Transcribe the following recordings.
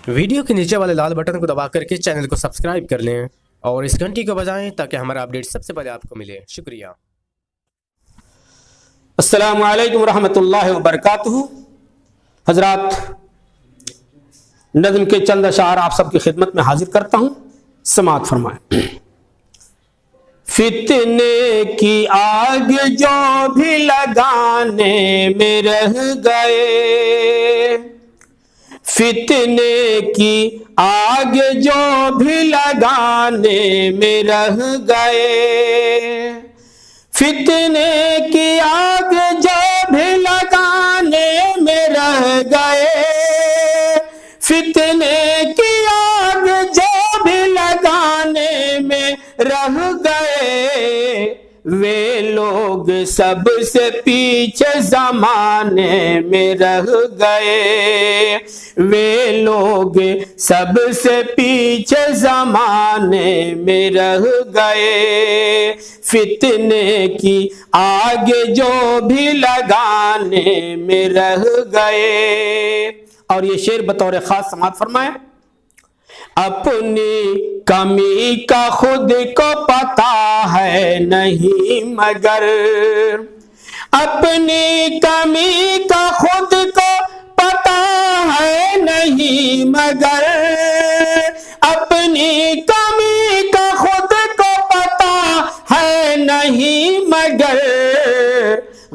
Video के नीचे वाले लाल बटन को दबा करके चैनल को सब्सक्राइब कर लें और इस घंटी को बजाएं ताकि हमारा अपडेट सबसे पहले आपको मिले। शुक्रिया। अस्सलामु अलैकुम रहमतुल्लाहि व बरकातुहू। हजरात, नज़्म के चंद अशार आप सबकी खिदमत में हाजिर करता हूँ, समाअत फरमाएं। फितने की आग जो भी लगाने में रह गए, फितने की आग जो भी लगाने में रह गए, फितने की आग जो भी लगाने में रह गए, फितने की आग जो भी लगाने में रह गए, वे लोग सबसे पीछे ज़माने में रह गए, वे लोग सबसे पीछे ज़माने में रह गए, फितने की आगे जो भी लगाने में रह गए। और ये शेर बतौर खास समाअत फरमाए। अपनी कमी का खुद को पता है नहीं मगर, अपनी कमी का खुद को पता है नहीं मगर, अपनी कमी का खुद को पता है नहीं मगर,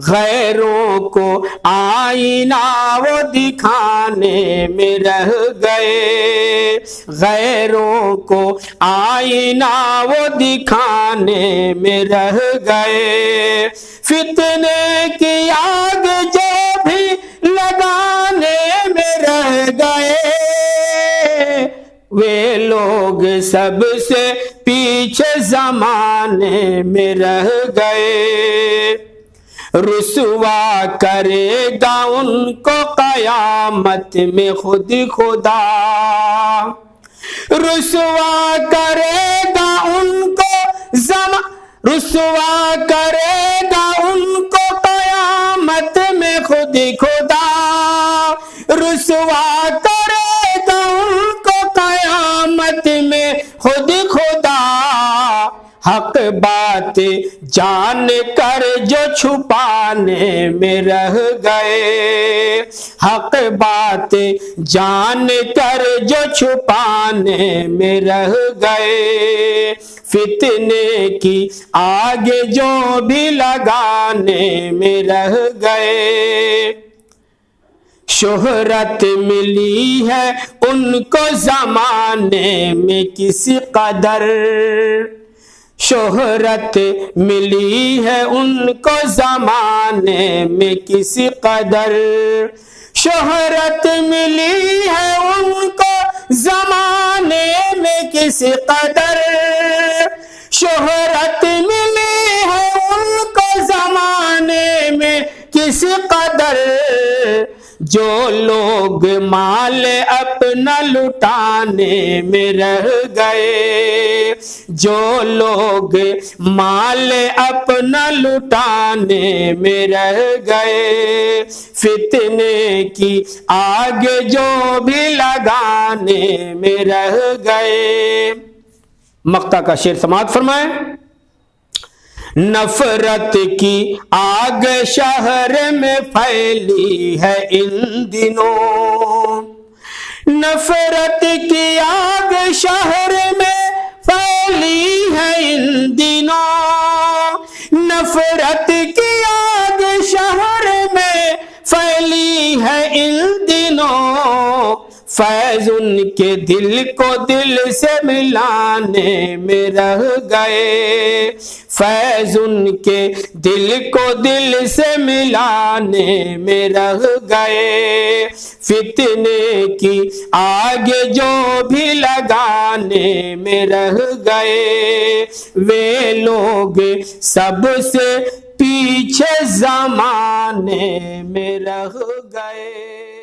गैरों को आईना वो दिखाने में रह गए, गैरों को आईना वो दिखाने में रह गए, फितने की आग जो भी लगाने में रह गए, वे लोग सबसे पीछे ज़माने में रह गए। रुसवा करेगा उनको क़यामत में खुद खुदा, रुसवा करेगा उनको रुसवा करेगा उनको क़यामत में खुद खुदा, रुसवा करेगा उनको क़यामत में खुद खुदा। हक बात जान कर जो छुपाने में रह गए, हक बात जान कर जो छुपाने में रह गए, फितने की आगे जो भी लगाने में रह गए। शोहरत मिली है उनको ज़माने में किसी कदर, शोहरत मिली है उनको ज़माने में किसी कदर, शोहरत मिली है उनको ज़माने में किसी कदर, शोहरत मिली है उनको ज़माने में किसी कदर, जो लोग माल अपना लुटाने में रह गए, जो लोग माल अपना लुटाने में रह गए, फितने की आगे जो भी लगाने में रह गए। मक्ता का शेर समाअत फरमाए। नफरत की आग शहर में फैली है इन दिनों, नफरत की आग शहर में फैली है इन दिनों, नफरत की आग शहर में फैली है इन दिनों, फैज उनके दिल को दिल से मिलाने में रह गए, फैज उनके दिल को दिल से मिलाने में रह गए, फितने की आगे जो भी लगाने में रह गए, वे लोग सबसे पीछे ज़माने में रह गए।